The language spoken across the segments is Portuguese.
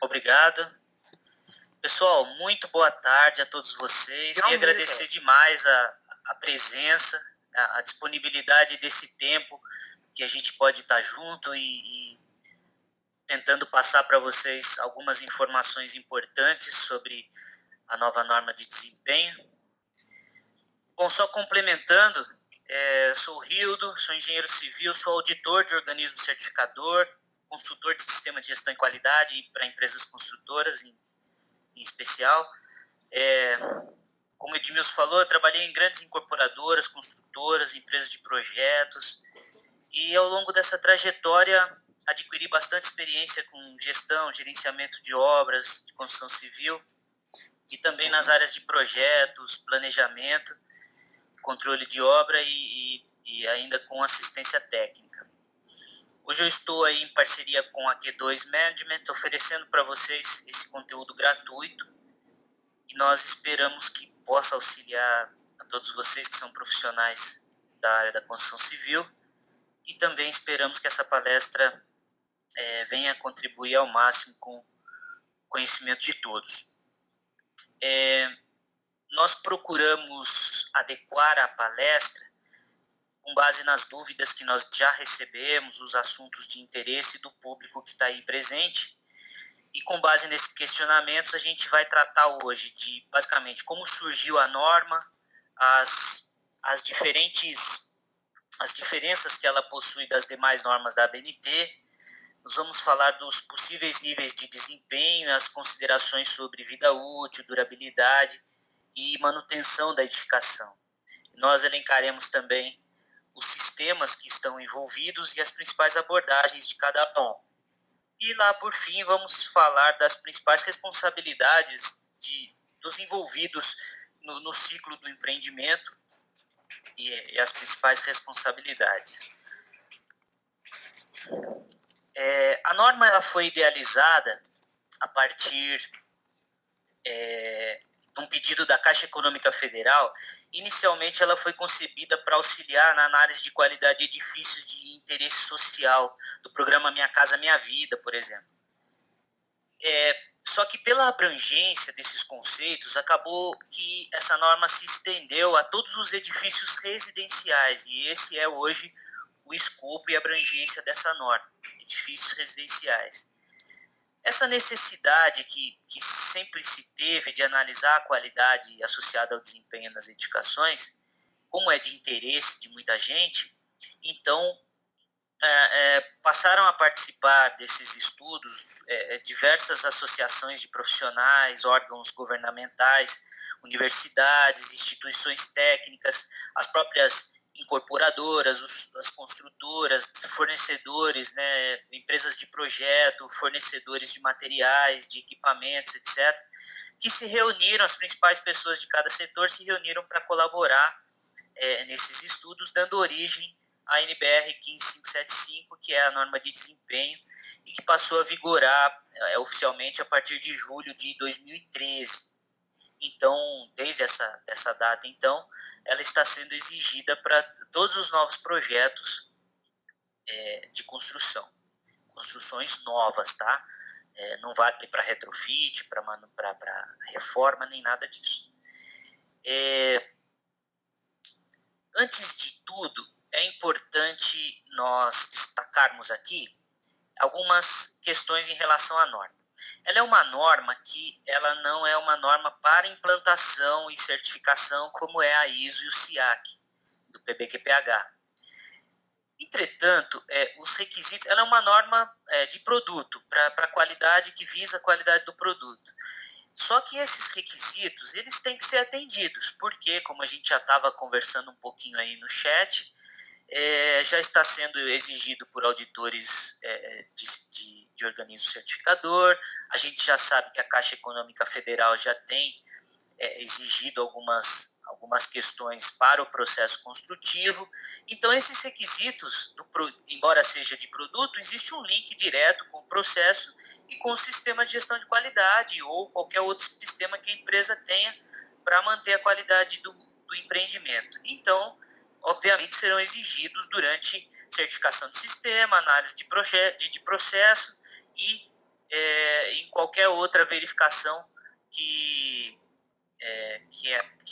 Obrigado. Pessoal, muito boa tarde a todos vocês. Queria agradecer demais a presença, a disponibilidade desse tempo que a gente pode estar junto e tentando passar para vocês algumas informações importantes sobre a nova norma de desempenho. Bom, só complementando, sou o Rildo, sou engenheiro civil, sou auditor de organismo certificador, consultor de sistema de gestão e qualidade para empresas construtoras em especial. Como o Edmilson falou, eu trabalhei em grandes incorporadoras, construtoras, empresas de projetos, e ao longo dessa trajetória adquiri bastante experiência com gestão, gerenciamento de obras, de construção civil, e também nas áreas de projetos, planejamento, controle de obra e ainda com assistência técnica. Hoje eu estou aí em parceria com a Q2 Management, oferecendo para vocês esse conteúdo gratuito, e nós esperamos que possa auxiliar a todos vocês que são profissionais da área da construção civil, e também esperamos que essa palestra venha contribuir ao máximo com o conhecimento de todos. Nós procuramos adequar a palestra com base nas dúvidas que nós já recebemos, os assuntos de interesse do público que está aí presente. E com base nesses questionamentos, a gente vai tratar hoje de, basicamente, como surgiu a norma, as diferenças que ela possui das demais normas da ABNT. Nós vamos falar dos possíveis níveis de desempenho, as considerações sobre vida útil, durabilidade e manutenção da edificação. Nós elencaremos também os sistemas que estão envolvidos e as principais abordagens de cada um. E lá, por fim, vamos falar das principais responsabilidades dos envolvidos no ciclo do empreendimento e as principais responsabilidades. A norma ela foi idealizada a partir de um pedido da Caixa Econômica Federal. Inicialmente, ela foi concebida para auxiliar na análise de qualidade de edifícios de interesse social, do programa Minha Casa Minha Vida, por exemplo. Só que pela abrangência desses conceitos, acabou que essa norma se estendeu a todos os edifícios residenciais, e esse é hoje o escopo e abrangência dessa norma, edifícios residenciais. Essa necessidade que sempre se teve de analisar a qualidade associada ao desempenho nas edificações, como é de interesse de muita gente, então passaram a participar desses estudos diversas associações de profissionais, órgãos governamentais, universidades, instituições técnicas, as próprias incorporadoras, as construtoras, fornecedores, né, empresas de projeto, fornecedores de materiais, de equipamentos, etc., que se reuniram, as principais pessoas de cada setor se reuniram para colaborar nesses estudos, dando origem a NBR 15575, que é a norma de desempenho, e que passou a vigorar oficialmente a partir de julho de 2013. Então, desde essa data, então, ela está sendo exigida para todos os novos projetos de construções novas, tá? Não vale para retrofit, para reforma, nem nada disso. Antes de tudo, é importante nós destacarmos aqui algumas questões em relação à norma. Ela é uma norma que ela não é uma norma para implantação e certificação como é a ISO e o SIAC, do PBQPH. Entretanto, os requisitos, ela é uma norma de produto, para a qualidade, que visa a qualidade do produto. Só que esses requisitos, eles têm que ser atendidos, porque, como a gente já estava conversando um pouquinho aí no chat, já está sendo exigido por auditores de organismo certificador. A gente já sabe que a Caixa Econômica Federal já tem exigido algumas questões para o processo construtivo. Então, esses requisitos, embora seja de produto, existe um link direto com o processo e com o sistema de gestão de qualidade ou qualquer outro sistema que a empresa tenha para manter a qualidade do empreendimento. Então, obviamente, serão exigidos durante certificação de sistema, análise de processo e em qualquer outra verificação que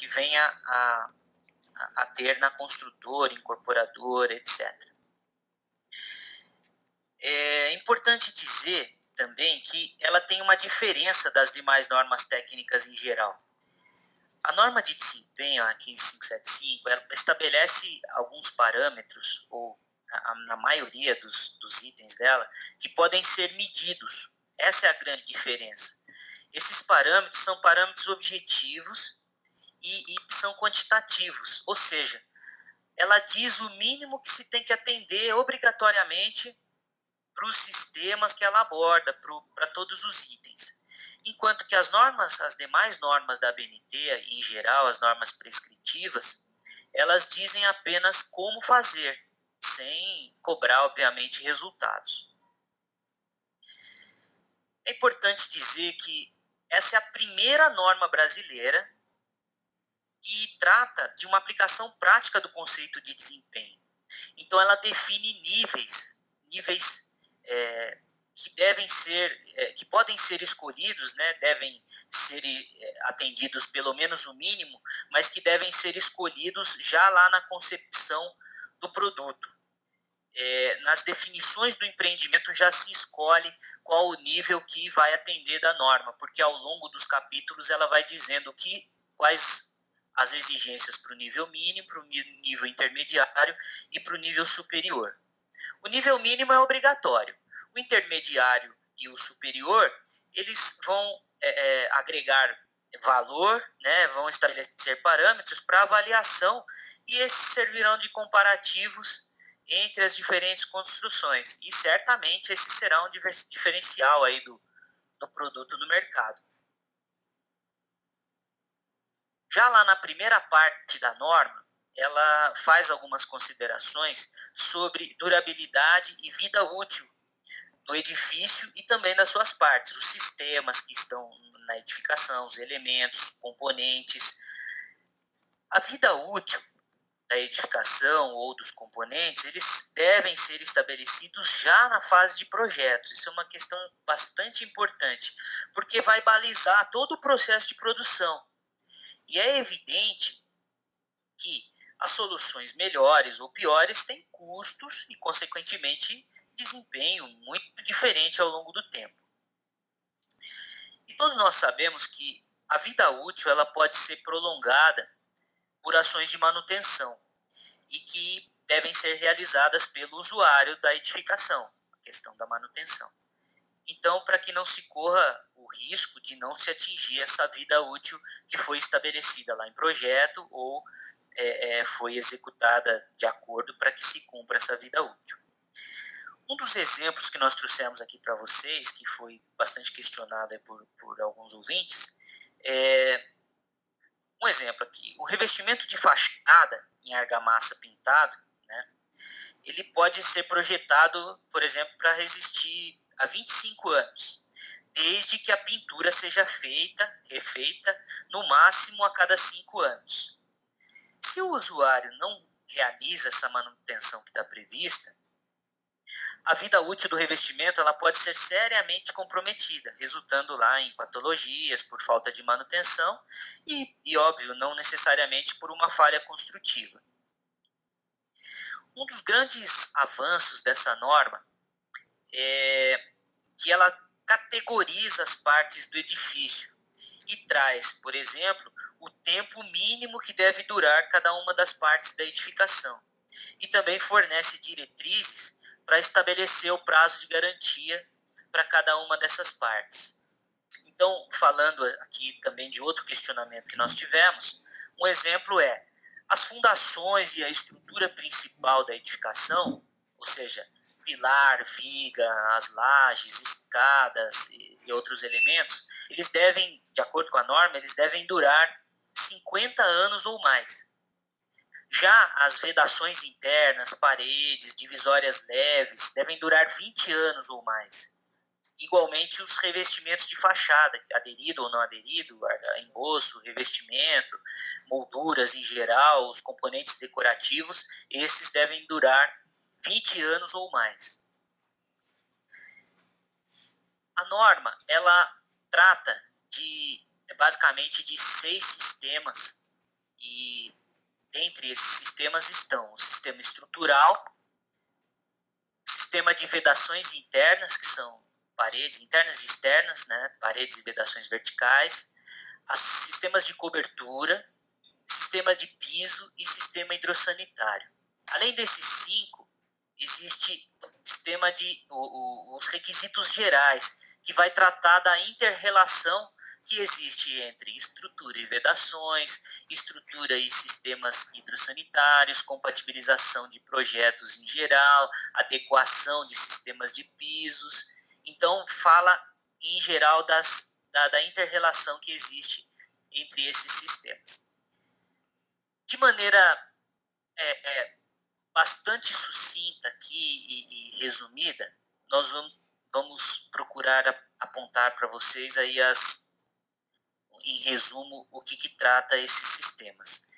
venha a ter na construtora, incorporadora, etc. É importante dizer também que ela tem uma diferença das demais normas técnicas em geral. A norma de desempenho, a 15575, ela estabelece alguns parâmetros, ou na maioria dos itens dela, que podem ser medidos. Essa é a grande diferença. Esses parâmetros são parâmetros objetivos e são quantitativos, ou seja, ela diz o mínimo que se tem que atender obrigatoriamente para os sistemas que ela aborda, para todos os itens. Enquanto que as demais normas da ABNT, em geral, as normas prescritivas, elas dizem apenas como fazer, sem cobrar, obviamente, resultados. É importante dizer que essa é a primeira norma brasileira que trata de uma aplicação prática do conceito de desempenho. Então, ela define níveis que devem ser, que podem ser escolhidos, né, devem ser atendidos pelo menos o mínimo, mas que devem ser escolhidos já lá na concepção do produto. Nas definições do empreendimento já se escolhe qual o nível que vai atender da norma, porque ao longo dos capítulos ela vai dizendo quais as exigências para o nível mínimo, para o nível intermediário e para o nível superior. O nível mínimo é obrigatório. O intermediário e o superior, eles vão agregar valor, né, vão estabelecer parâmetros para avaliação e esses servirão de comparativos entre as diferentes construções. E certamente esse será um diferencial aí do produto no mercado. Já lá na primeira parte da norma, ela faz algumas considerações sobre durabilidade e vida útil do edifício e também das suas partes, os sistemas que estão na edificação, os elementos, componentes. A vida útil da edificação ou dos componentes, eles devem ser estabelecidos já na fase de projetos. Isso é uma questão bastante importante, porque vai balizar todo o processo de produção. E é evidente que as soluções melhores ou piores têm custos e, consequentemente, desempenho muito diferente ao longo do tempo. E todos nós sabemos que a vida útil ela pode ser prolongada por ações de manutenção e que devem ser realizadas pelo usuário da edificação, a questão da manutenção. Então, para que não se corra o risco de não se atingir essa vida útil que foi estabelecida lá em projeto ou foi executada de acordo para que se cumpra essa vida útil. Um dos exemplos que nós trouxemos aqui para vocês, que foi bastante questionado por alguns ouvintes, um exemplo aqui, o revestimento de fachada em argamassa pintado, né, ele pode ser projetado, por exemplo, para resistir a 25 anos, desde que a pintura seja refeita, no máximo a cada 5 anos. Se o usuário não realiza essa manutenção que está prevista, a vida útil do revestimento ela pode ser seriamente comprometida, resultando lá em patologias por falta de manutenção e óbvio, não necessariamente por uma falha construtiva. Um dos grandes avanços dessa norma é que ela categoriza as partes do edifício e traz, por exemplo, o tempo mínimo que deve durar cada uma das partes da edificação. E também fornece diretrizes para estabelecer o prazo de garantia para cada uma dessas partes. Então, falando aqui também de outro questionamento que nós tivemos, um exemplo é as fundações e a estrutura principal da edificação, ou seja, pilar, viga, as lajes, escadas e outros elementos, eles devem, de acordo com a norma, eles devem durar 50 anos ou mais. Já as vedações internas, paredes, divisórias leves, devem durar 20 anos ou mais. Igualmente os revestimentos de fachada, aderido ou não aderido, emboço, revestimento, molduras em geral, os componentes decorativos, esses devem durar 20 anos ou mais. A norma, ela trata basicamente de 6 sistemas, e dentre esses sistemas estão o sistema estrutural, sistema de vedações internas, que são paredes internas e externas, né, paredes e vedações verticais, sistemas de cobertura, sistema de piso e sistema hidrossanitário. Além desses 5, existe o sistema os requisitos gerais, que vai tratar da inter-relação que existe entre estrutura e vedações, estrutura e sistemas hidrossanitários, compatibilização de projetos em geral, adequação de sistemas de pisos. Então, fala em geral da inter-relação que existe entre esses sistemas. De maneira bastante sucinta aqui e resumida, nós vamos procurar apontar para vocês aí em resumo o que trata esses sistemas.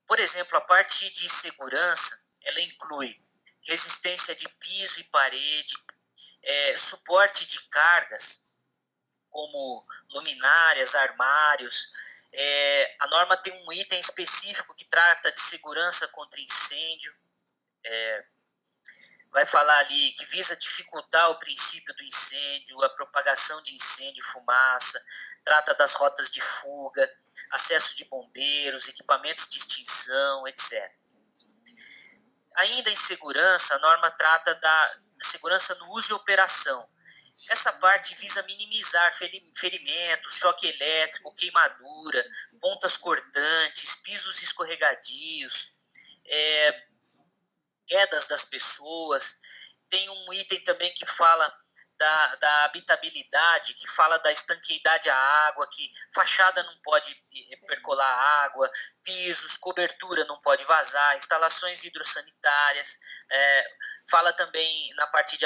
Por exemplo, a parte de segurança, ela inclui resistência de piso e parede, suporte de cargas, como luminárias, armários. A norma tem um item específico que trata de segurança contra incêndio. Vai falar ali que visa dificultar o princípio do incêndio, a propagação de incêndio, fumaça, trata das rotas de fuga, acesso de bombeiros, equipamentos de extinção, etc. Ainda em segurança, a norma trata da segurança no uso e operação. Essa parte visa minimizar ferimentos, choque elétrico, queimadura, pontas cortantes, pisos escorregadios, quedas das pessoas. Tem um item também que fala da habitabilidade, que fala da estanqueidade à água, que fachada não pode percolar água, pisos, cobertura não pode vazar, instalações hidrossanitárias. Fala também na parte de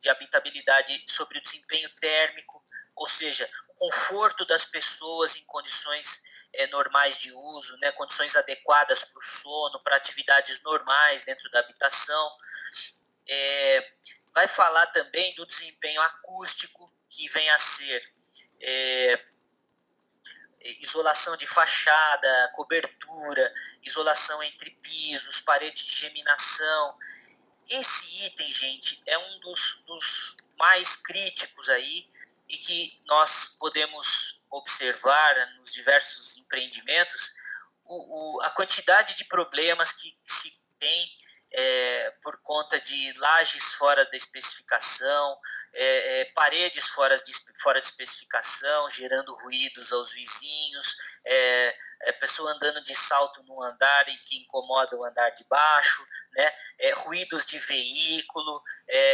habitabilidade sobre o desempenho térmico, ou seja, o conforto das pessoas em condições normais de uso, né, condições adequadas para o sono, para atividades normais dentro da habitação. Vai falar também do desempenho acústico, que vem a ser isolação de fachada, cobertura, isolação entre pisos, parede de geminação. Esse item, gente, é um dos mais críticos aí, e que nós podemos observar nos diversos empreendimentos a quantidade de problemas que se tem por conta de lajes fora da especificação, paredes fora de especificação, gerando ruídos aos vizinhos, pessoa andando de salto no andar e que incomoda o andar de baixo, né? Ruídos de veículo,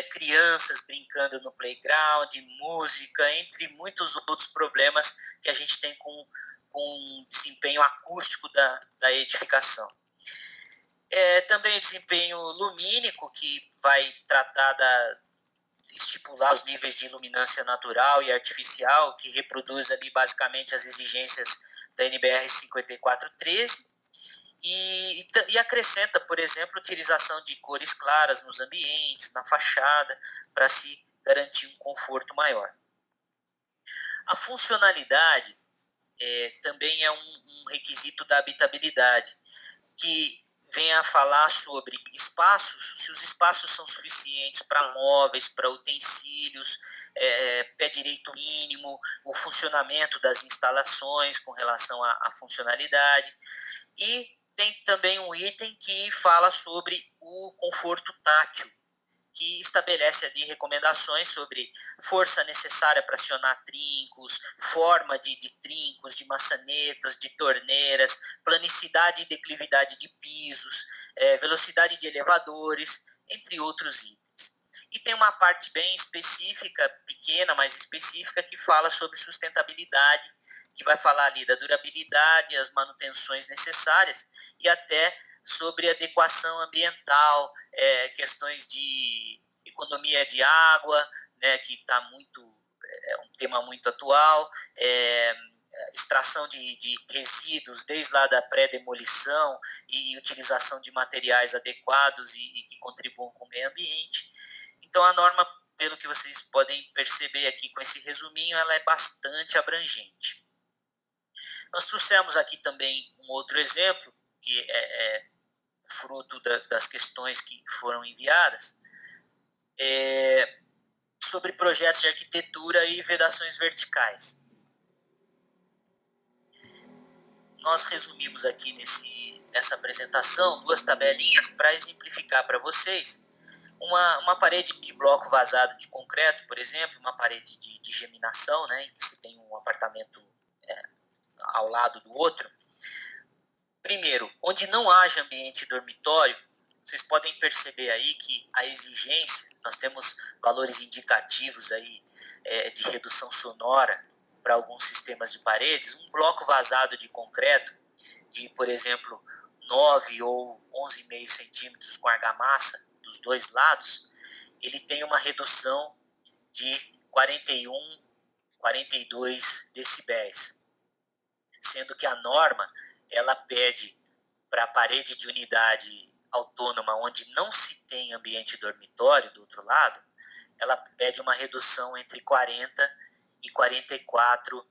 crianças brincando no playground, música, entre muitos outros problemas que a gente tem com o desempenho acústico da edificação. Também o desempenho lumínico, que vai tratar estipular os níveis de iluminância natural e artificial, que reproduz ali basicamente as exigências da NBR 5413, e acrescenta, por exemplo, a utilização de cores claras nos ambientes, na fachada, para se garantir um conforto maior. A funcionalidade também é um requisito da habitabilidade, que vem a falar sobre espaços, se os espaços são suficientes para móveis, para utensílios, pé direito mínimo, o funcionamento das instalações com relação à funcionalidade. E tem também um item que fala sobre o conforto tátil, que estabelece ali recomendações sobre força necessária para acionar trincos, forma de trincos, de maçanetas, de torneiras, planicidade e declividade de pisos, velocidade de elevadores, entre outros itens. E tem uma parte bem específica, pequena, mas específica, que fala sobre sustentabilidade, que vai falar ali da durabilidade, as manutenções necessárias e até sobre adequação ambiental, questões de economia de água, né, que está um tema muito atual, extração de resíduos desde lá da pré-demolição e utilização de materiais adequados e que contribuam com o meio ambiente. Então a norma pelo que vocês podem perceber aqui com esse resuminho, ela é bastante abrangente. Nós trouxemos aqui também um outro exemplo, que é fruto das questões que foram enviadas, sobre projetos de arquitetura e vedações verticais. Nós resumimos aqui nessa apresentação 2 tabelinhas para exemplificar para vocês uma parede de bloco vazado de concreto, por exemplo, uma parede de geminação, né, em que se tem um apartamento ao lado do outro. Primeiro, onde não haja ambiente dormitório, vocês podem perceber aí que a exigência, nós temos valores indicativos aí de redução sonora para alguns sistemas de paredes. Um bloco vazado de concreto de, por exemplo, 9 ou 11,5 centímetros com argamassa dos dois lados, ele tem uma redução de 41, 42 decibéis, sendo que a norma ela pede para a parede de unidade autônoma onde não se tem ambiente dormitório do outro lado, ela pede uma redução entre 40 e 44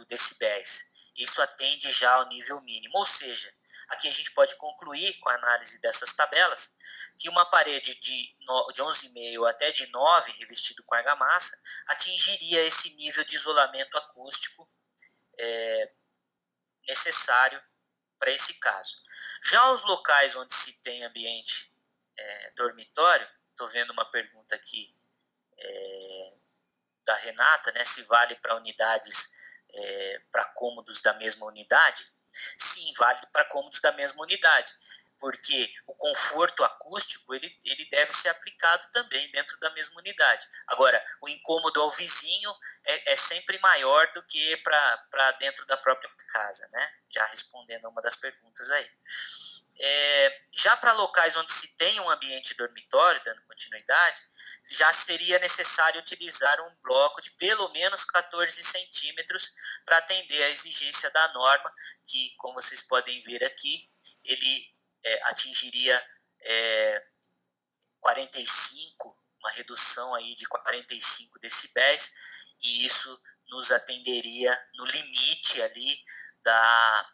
decibéis. Isso atende já ao nível mínimo, ou seja, aqui a gente pode concluir com a análise dessas tabelas que uma parede de 11,5 até de 9, revestido com argamassa, atingiria esse nível de isolamento acústico necessário para esse caso. Já os locais onde se tem ambiente dormitório, estou vendo uma pergunta aqui da Renata, né, se vale para unidades, para cômodos da mesma unidade. Sim, vale para cômodos da mesma unidade, porque o conforto acústico ele deve ser aplicado também dentro da mesma unidade. Agora, o incômodo ao vizinho é sempre maior do que para dentro da própria casa, né? Já respondendo a uma das perguntas aí. Já para locais onde se tem um ambiente dormitório, dando continuidade, já seria necessário utilizar um bloco de pelo menos 14 centímetros para atender a exigência da norma, que, como vocês podem ver aqui, ele atingiria 45, uma redução aí de 45 decibéis, e isso nos atenderia no limite ali da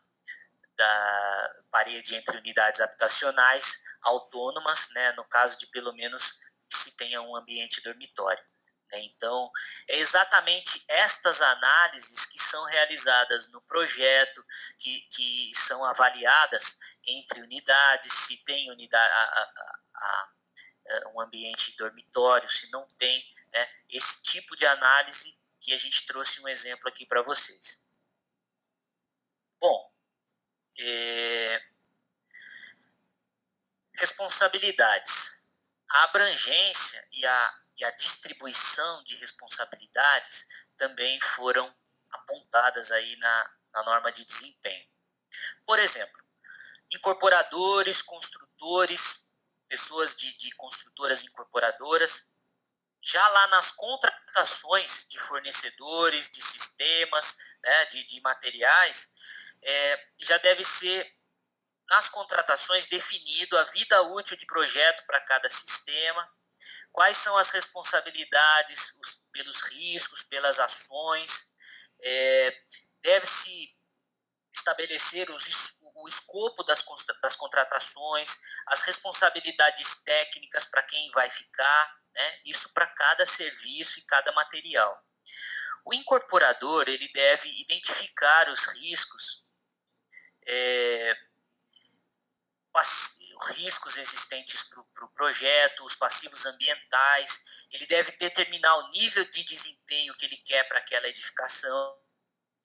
parede entre unidades habitacionais autônomas, né, no caso de pelo menos que se tenha um ambiente dormitório. Então, é exatamente estas análises que são realizadas no projeto, que são avaliadas entre unidades, se tem um ambiente dormitório, se não tem, né, esse tipo de análise que a gente trouxe um exemplo aqui para vocês. Bom, responsabilidades. A abrangência e a distribuição de responsabilidades também foram apontadas aí na norma de desempenho. Por exemplo, incorporadores, construtores, pessoas de construtoras incorporadoras, já lá nas contratações de fornecedores, de sistemas, né, de materiais, já deve ser nas contratações definido a vida útil de projeto para cada sistema, quais são as responsabilidades pelos riscos, pelas ações, deve-se estabelecer o escopo das contratações, as responsabilidades técnicas para quem vai ficar, né? Isso para cada serviço e cada material. O incorporador ele deve identificar os riscos, riscos existentes para o projeto, os passivos ambientais, ele deve determinar o nível de desempenho que ele quer para aquela edificação,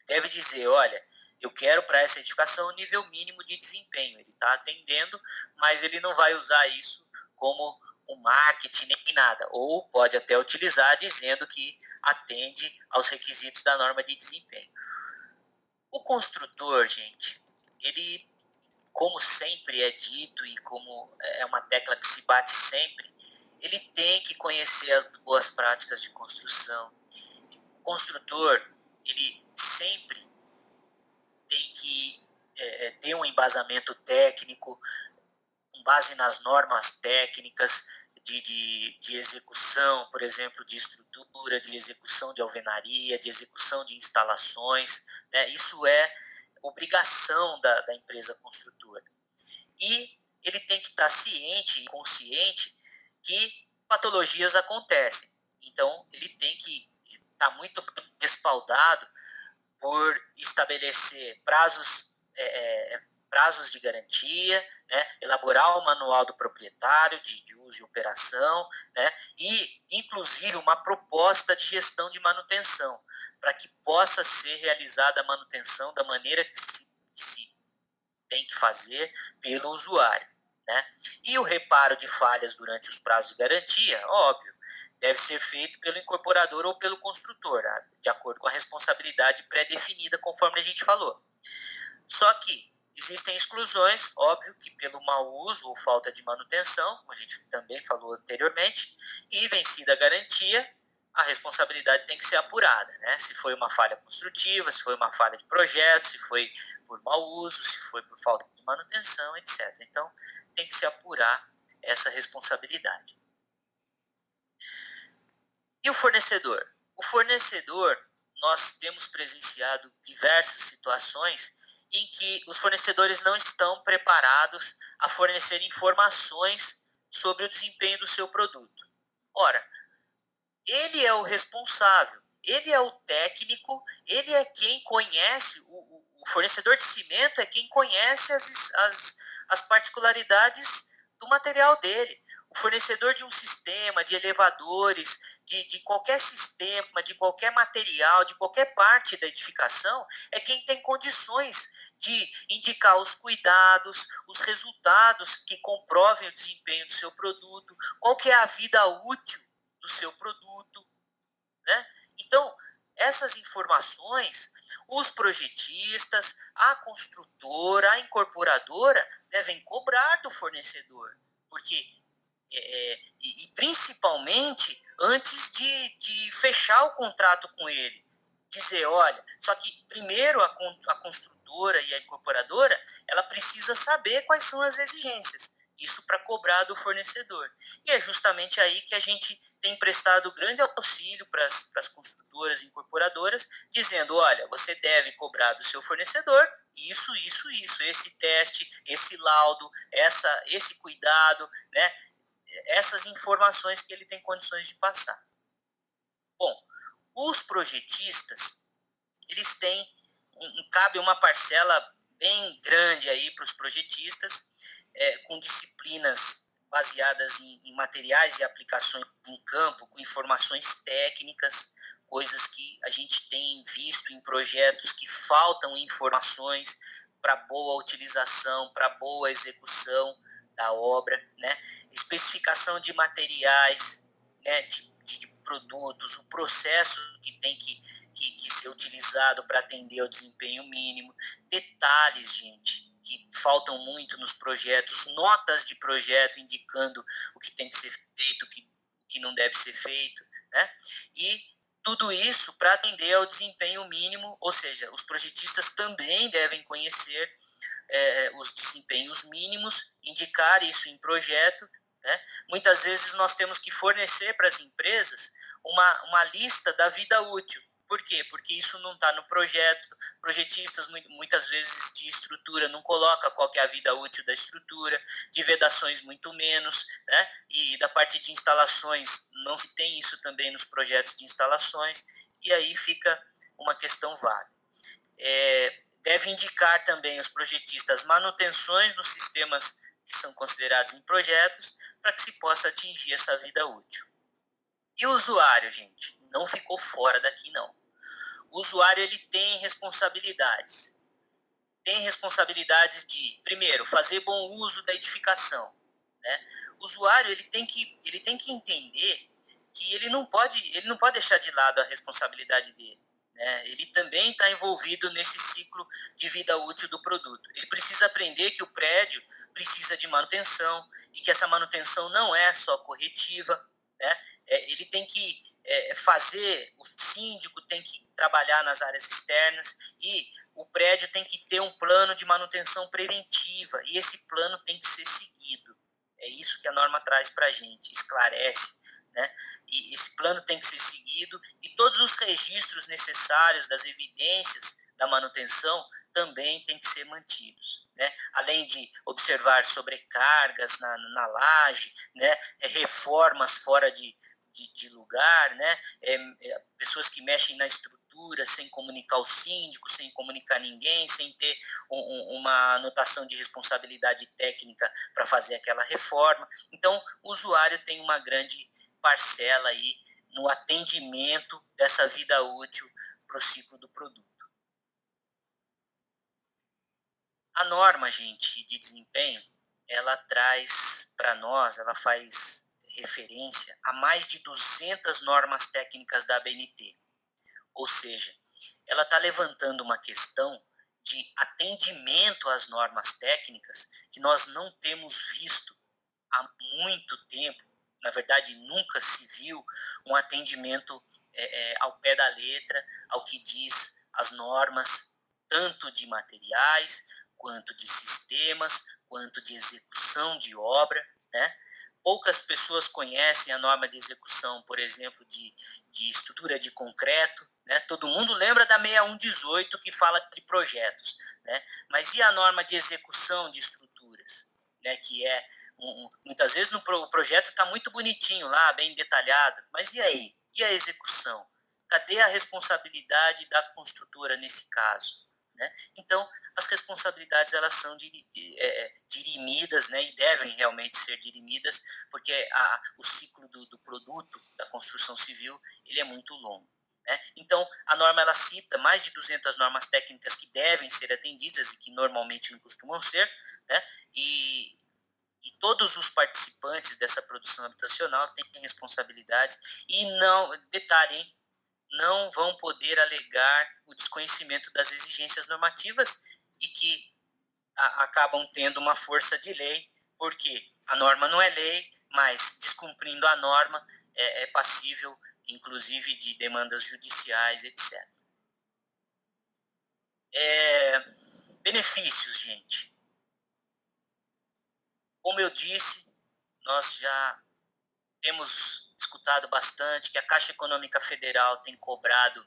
deve dizer, olha, eu quero para essa edificação o nível mínimo de desempenho, ele está atendendo, mas ele não vai usar isso como um marketing nem nada, ou pode até utilizar dizendo que atende aos requisitos da norma de desempenho. O construtor, gente, ele, como sempre é dito e como é uma tecla que se bate sempre, ele tem que conhecer as boas práticas de construção. O construtor, ele sempre tem que ter um embasamento técnico, com base nas normas técnicas, de execução, por exemplo, de estrutura, de execução de alvenaria, de execução de instalações, né? Isso é obrigação da empresa construtora. E ele tem que estar ciente e consciente que patologias acontecem. Então, ele tem que estar muito respaldado por estabelecer prazos de garantia, né, elaborar o manual do proprietário de uso e operação, né, e, inclusive, uma proposta de gestão de manutenção, para que possa ser realizada a manutenção da maneira que se tem que fazer pelo usuário. Né? E o reparo de falhas durante os prazos de garantia, óbvio, deve ser feito pelo incorporador ou pelo construtor, de acordo com a responsabilidade pré-definida, conforme a gente falou. Só que existem exclusões, óbvio, que pelo mau uso ou falta de manutenção, como a gente também falou anteriormente, e vencida a garantia, a responsabilidade tem que ser apurada, né? Se foi uma falha construtiva, se foi uma falha de projeto, se foi por mau uso, se foi por falta de manutenção, etc. Então, tem que se apurar essa responsabilidade. E o fornecedor? O fornecedor, nós temos presenciado diversas situações em que os fornecedores não estão preparados a fornecer informações sobre o desempenho do seu produto. Ora, ele é o responsável, ele é o técnico, ele é quem conhece, o fornecedor de cimento é quem conhece as particularidades do material dele. O fornecedor de um sistema, de elevadores, de qualquer sistema, de qualquer material, de qualquer parte da edificação, é quem tem condições de indicar os cuidados, os resultados que comprovem o desempenho do seu produto, qual que é a vida útil do seu produto, né? Então, essas informações, os projetistas, a construtora, a incorporadora devem cobrar do fornecedor, porque e principalmente antes de fechar o contrato com ele, dizer, olha, só que primeiro a construtora e a incorporadora, ela precisa saber quais são as exigências, isso para cobrar do fornecedor. E é justamente aí que a gente tem prestado grande auxílio para as construtoras e incorporadoras, dizendo, olha, você deve cobrar do seu fornecedor isso, esse teste, esse laudo, esse cuidado, né? Essas informações que ele tem condições de passar. Bom, os projetistas, eles têm, cabe uma parcela bem grande aí para os projetistas, com disciplinas baseadas em materiais e aplicações em campo, com informações técnicas, coisas que a gente tem visto em projetos que faltam informações para boa utilização, para boa execução da obra, né? Especificação de materiais, né? de produtos, o processo que tem que ser utilizado para atender ao desempenho mínimo, detalhes, gente, que faltam muito nos projetos, notas de projeto indicando o que tem que ser feito, o que não deve ser feito, né? E tudo isso para atender ao desempenho mínimo, ou seja, os projetistas também devem conhecer os desempenhos mínimos, indicar isso em projeto, né? Muitas vezes nós temos que fornecer para as empresas uma lista da vida útil. Por quê? Porque isso não está no projeto. Projetistas, muitas vezes, de estrutura não coloca qual que é a vida útil da estrutura, de vedações muito menos, né? E da parte de instalações não se tem isso também nos projetos de instalações, e aí fica uma questão vaga. Deve indicar também os projetistas manutenções dos sistemas que são considerados em projetos para que se possa atingir essa vida útil. E o usuário, gente, não ficou fora daqui, não. O usuário, ele tem responsabilidades. Tem responsabilidades de, primeiro, fazer bom uso da edificação, né? O usuário, ele tem que entender que ele não pode deixar de lado a responsabilidade dele, né? Ele também está envolvido nesse ciclo de vida útil do produto. Ele precisa aprender que o prédio precisa de manutenção e que essa manutenção não é só corretiva, né? Ele tem que fazer, o síndico tem que trabalhar nas áreas externas e o prédio tem que ter um plano de manutenção preventiva e esse plano tem que ser seguido. É isso que a norma traz para a gente, esclarece, né? E esse plano tem que ser seguido e todos os registros necessários das evidências da manutenção também têm que ser mantidos, né? Além de observar sobrecargas na laje, né? Reformas fora de lugar, né? Pessoas que mexem na estrutura sem comunicar o síndico, sem comunicar ninguém, sem ter uma anotação de responsabilidade técnica para fazer aquela reforma. Então, o usuário tem uma grande parcela aí no atendimento dessa vida útil para o ciclo do produto. A norma, gente, de desempenho, ela traz para nós, ela faz referência a mais de 200 normas técnicas da ABNT. Ou seja, ela está levantando uma questão de atendimento às normas técnicas que nós não temos visto há muito tempo. Na verdade, nunca se viu um atendimento ao pé da letra, ao que diz as normas, tanto de materiais, quanto de sistemas, quanto de execução de obra, né? Poucas pessoas conhecem a norma de execução, por exemplo, de estrutura de concreto, né? Todo mundo lembra da 6118 que fala de projetos, né? Mas e a norma de execução de estruturas, né? Que é muitas vezes o projeto está muito bonitinho lá, bem detalhado, mas e aí? E a execução? Cadê a responsabilidade da construtora nesse caso? Né? Então, as responsabilidades elas são dirimidas, né, e devem realmente ser dirimidas, porque o ciclo do produto da construção civil ele é muito longo. Né? Então, a norma ela cita mais de 200 normas técnicas que devem ser atendidas e que normalmente não costumam ser, né? E todos os participantes dessa produção habitacional têm responsabilidades e não, detalhe, hein, não vão poder alegar o desconhecimento das exigências normativas e que acabam tendo uma força de lei, porque a norma não é lei, mas descumprindo a norma é passível, inclusive, de demandas judiciais, etc. Benefícios, gente. Como eu disse, nós já temos escutado bastante que a Caixa Econômica Federal tem cobrado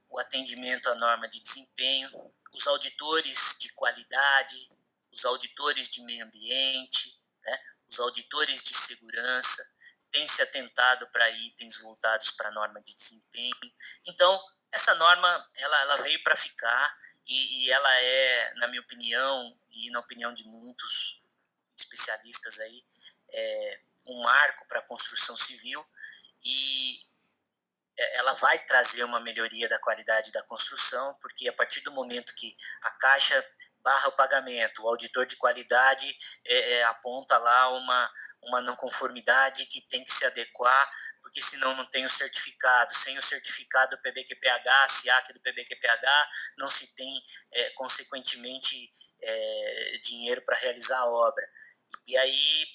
o atendimento à norma de desempenho, os auditores de qualidade, os auditores de meio ambiente, né, os auditores de segurança têm se atentado para itens voltados para a norma de desempenho. Então, essa norma ela veio para ficar e ela é, na minha opinião e na opinião de muitos especialistas aí, um marco para a construção civil e ela vai trazer uma melhoria da qualidade da construção, porque a partir do momento que a Caixa barra o pagamento, o auditor de qualidade aponta lá uma não conformidade que tem que se adequar, porque senão não tem o certificado. Sem o certificado do PBQPH, SIAC do PBQPH, não se tem, consequentemente, dinheiro para realizar a obra. E aí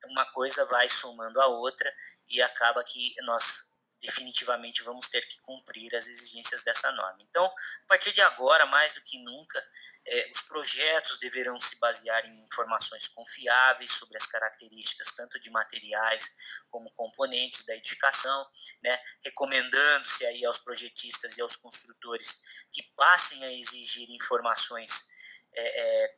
uma coisa vai somando a outra e acaba que nós definitivamente vamos ter que cumprir as exigências dessa norma. Então, a partir de agora, mais do que nunca, os projetos deverão se basear em informações confiáveis sobre as características tanto de materiais como componentes da edificação, né, recomendando-se aí aos projetistas e aos construtores que passem a exigir informações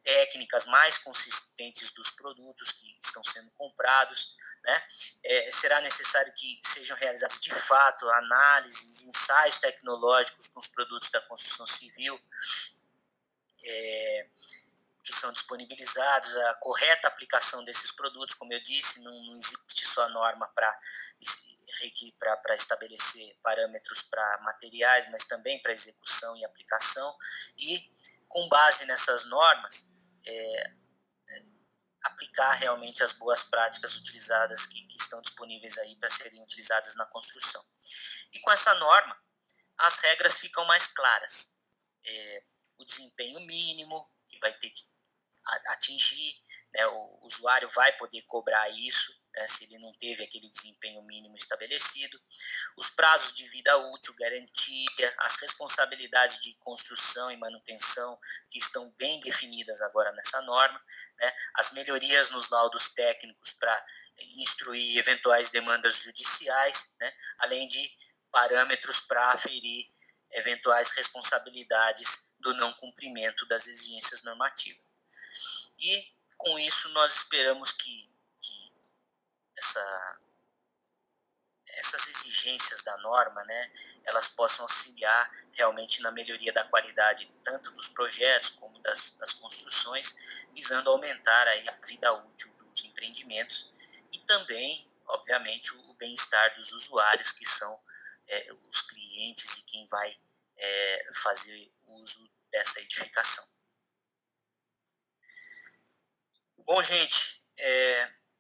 técnicas mais consistentes dos produtos que estão sendo comprados, né? Será necessário que sejam realizados de fato análises, ensaios tecnológicos com os produtos da construção civil que são disponibilizados, a correta aplicação desses produtos, como eu disse, não existe só norma para estabelecer parâmetros para materiais, mas também para execução e aplicação, e com base nessas normas, aplicar realmente as boas práticas utilizadas que estão disponíveis aí para serem utilizadas na construção. E com essa norma, as regras ficam mais claras. O desempenho mínimo, que vai ter que atingir, né, o usuário vai poder cobrar isso, né, se ele não teve aquele desempenho mínimo estabelecido, os prazos de vida útil, garantia, as responsabilidades de construção e manutenção que estão bem definidas agora nessa norma, né, as melhorias nos laudos técnicos para instruir eventuais demandas judiciais, né, além de parâmetros para aferir eventuais responsabilidades do não cumprimento das exigências normativas. E, com isso, nós esperamos que essas exigências da norma, né, elas possam auxiliar realmente na melhoria da qualidade tanto dos projetos como das construções, visando aumentar aí a vida útil dos empreendimentos e também, obviamente, o bem-estar dos usuários, que são os clientes e quem vai fazer uso dessa edificação. Bom, gente,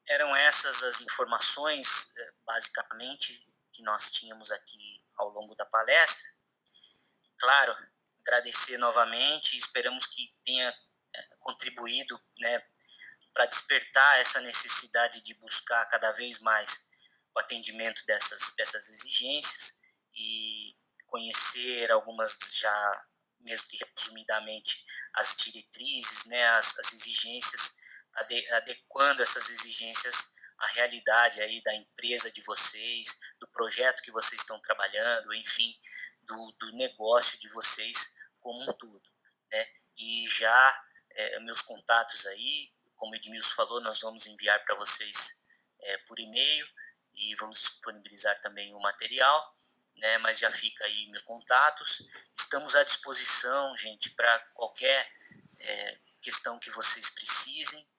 eram essas as informações, basicamente, que nós tínhamos aqui ao longo da palestra. Claro, agradecer novamente, esperamos que tenha contribuído, né, para despertar essa necessidade de buscar cada vez mais o atendimento dessas exigências e conhecer algumas já, mesmo que resumidamente, as diretrizes, né, as exigências, adequando essas exigências à realidade aí da empresa de vocês, do projeto que vocês estão trabalhando, enfim, do negócio de vocês como um todo, né? E já meus contatos aí, como o Edmilson falou, nós vamos enviar para vocês por e-mail e vamos disponibilizar também o material, né? Mas já fica aí meus contatos. Estamos à disposição, gente, para qualquer questão que vocês precisem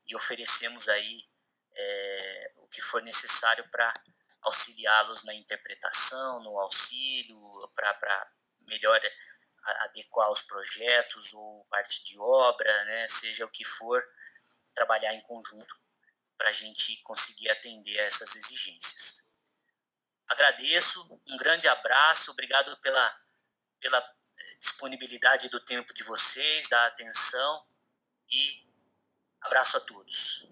e oferecemos aí o que for necessário para auxiliá-los na interpretação, no auxílio, para melhor adequar os projetos ou parte de obra, né, seja o que for, trabalhar em conjunto para a gente conseguir atender a essas exigências. Agradeço, um grande abraço, obrigado pela disponibilidade do tempo de vocês, da atenção e abraço a todos.